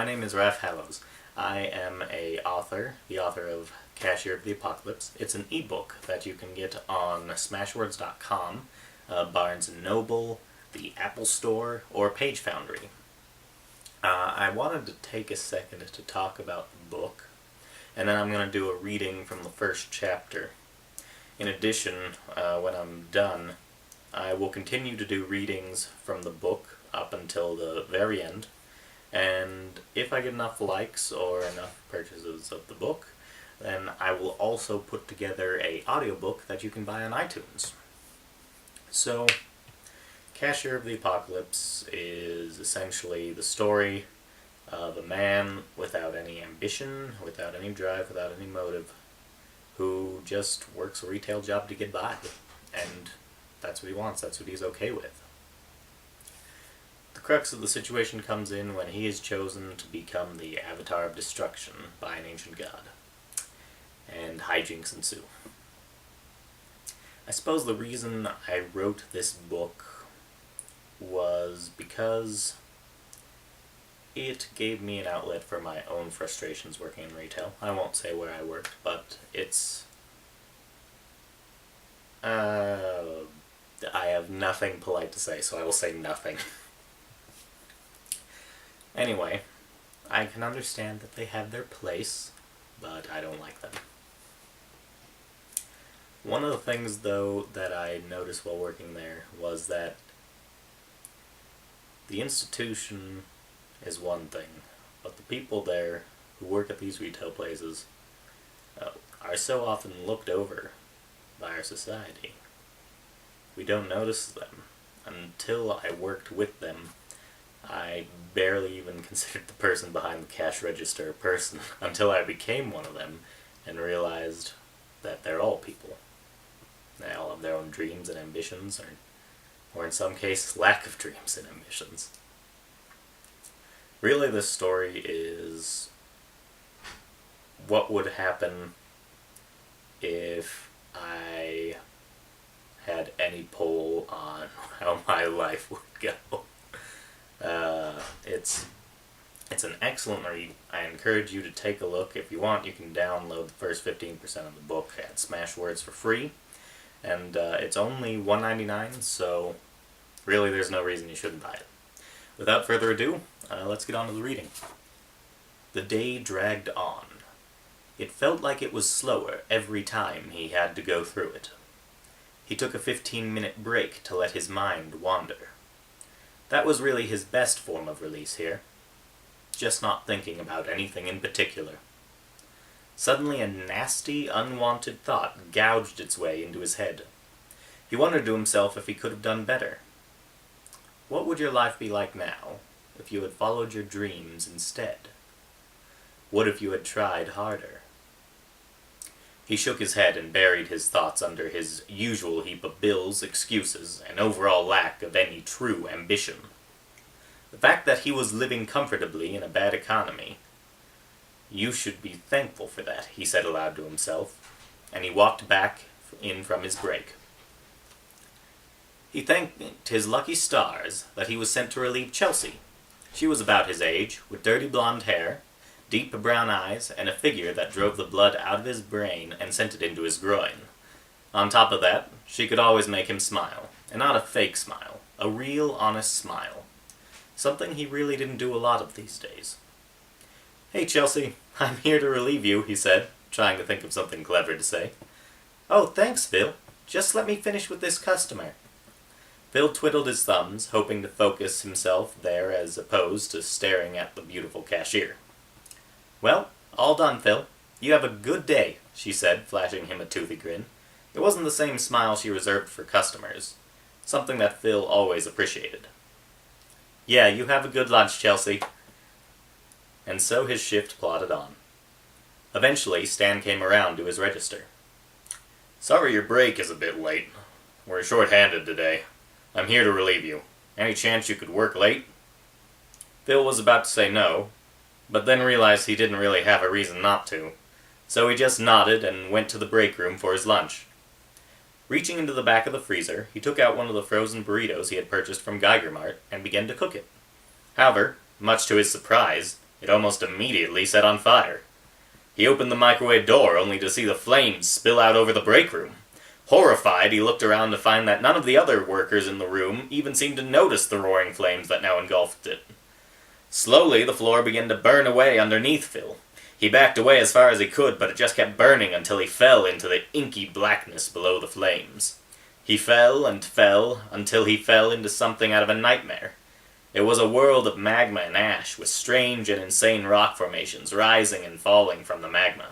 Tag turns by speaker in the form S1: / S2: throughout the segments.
S1: name is Raphe. I am the author of Cashier of the Apocalypse. It's an ebook that you can get on smashwords.com, Barnes & Noble, the Apple Store, or Page Foundry. I wanted to take a second to talk about the book, and then I'm going to do a reading from the first chapter. In addition, when I'm done, I will continue to do readings from the book up until the very end, and if I get enough likes or enough purchases of the book, then I will also put together an audiobook that you can buy on iTunes. So, Cashier of the Apocalypse is essentially the story of a man without any ambition, without any drive, without any motive, who just works a retail job to get by, and that's what he wants, that's what he's okay with. The crux of the situation comes in when he is chosen to become the Avatar of Destruction by an ancient god, and hijinks ensue. I suppose the reason I wrote this book was because it gave me an outlet for my own frustrations working in retail. I won't say where I worked, but I have nothing polite to say, so I will say nothing. Anyway, I can understand that they have their place, but I don't like them. One of the things, though, that I noticed while working there was that the institution is one thing, but the people there who work at these retail places are so often looked over by our society. We don't notice them. Until I worked with them, I barely even considered the person behind the cash register a person, until I became one of them and realized that they're all people. They all have their own dreams and ambitions, or in some cases, lack of dreams and ambitions. Really, this story is what would happen if I had any poll on how my life would go. It's an excellent read. I encourage you to take a look. If you want, you can download the first 15% of the book at Smashwords for free. And it's only $1.99, so really there's no reason you shouldn't buy it. Without further ado, let's get on to the reading. The day dragged on. It felt like it was slower every time he had to go through it. He took a 15-minute break to let his mind wander. That was really his best form of release here. Just not thinking about anything in particular. Suddenly a nasty, unwanted thought gouged its way into his head. He wondered to himself if he could have done better. What would your life be like now if you had followed your dreams instead? What if you had tried harder? He shook his head and buried his thoughts under his usual heap of bills, excuses, and overall lack of any true ambition. The fact that he was living comfortably in a bad economy. You should be thankful for that, he said aloud to himself, and he walked back in from his break. He thanked his lucky stars that he was sent to relieve Chelsea. She was about his age, with dirty blonde hair, deep brown eyes, and a figure that drove the blood out of his brain and sent it into his groin. On top of that, she could always make him smile, and not a fake smile, a real, honest smile. Something he really didn't do a lot of these days. "Hey, Chelsea, I'm here to relieve you," he said, trying to think of something clever to say. "Oh, thanks, Phil. Just let me finish with this customer." Phil twiddled his thumbs, hoping to focus himself there as opposed to staring at the beautiful cashier. "Well, all done, Phil. You have a good day," she said, flashing him a toothy grin. It wasn't the same smile she reserved for customers, something that Phil always appreciated. "Yeah, you have a good lunch, Chelsea." And so his shift plodded on. Eventually, Stan came around to his register. "Sorry your break is a bit late. We're short-handed today. I'm here to relieve you. Any chance you could work late?" Phil was about to say no, but then realized he didn't really have a reason not to, so he just nodded and went to the break room for his lunch. Reaching into the back of the freezer, he took out one of the frozen burritos he had purchased from Geiger Mart and began to cook it. However, much to his surprise, It almost immediately set on fire. He opened the microwave door only to see the flames spill out over the break room. Horrified, he looked around to find that none of the other workers in the room even seemed to notice the roaring flames that now engulfed it. Slowly, the floor began to burn away underneath Phil. He backed away as far as he could, but it just kept burning until he fell into the inky blackness below the flames. He fell and fell until he fell into something out of a nightmare. It was a world of magma and ash, with strange and insane rock formations rising and falling from the magma.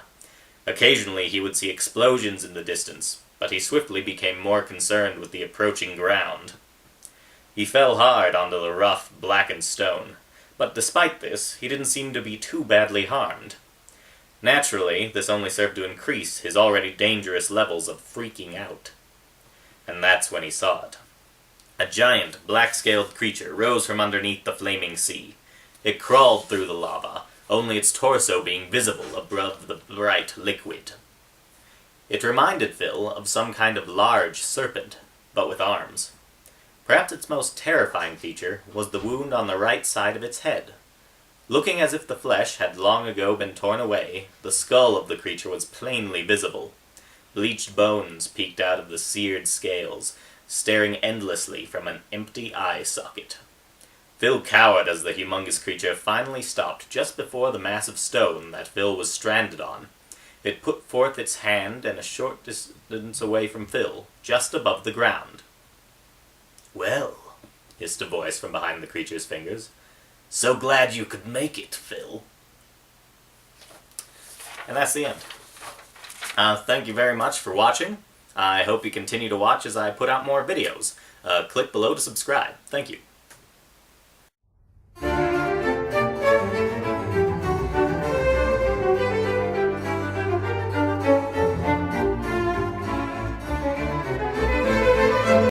S1: Occasionally he would see explosions in the distance, but he swiftly became more concerned with the approaching ground. He fell hard onto the rough, blackened stone, but despite this, he didn't seem to be too badly harmed. Naturally, this only served to increase his already dangerous levels of freaking out. And that's when he saw it. A giant, black-scaled creature rose from underneath the flaming sea. It crawled through the lava, only its torso being visible above the bright liquid. It reminded Phil of some kind of large serpent, but with arms. Perhaps its most terrifying feature was the wound on the right side of its head. Looking as if the flesh had long ago been torn away, the skull of the creature was plainly visible. Bleached bones peeked out of the seared scales, staring endlessly from an empty eye socket. Phil cowered as the humongous creature finally stopped just before the massive stone that Phil was stranded on. It put forth its hand and a short distance away from Phil, just above the ground. "Well," hissed a voice from behind the creature's fingers. "So glad you could make it, Phil." And that's the end. Thank you very much for watching. I hope you continue to watch as I put out more videos. Click below to subscribe. Thank you.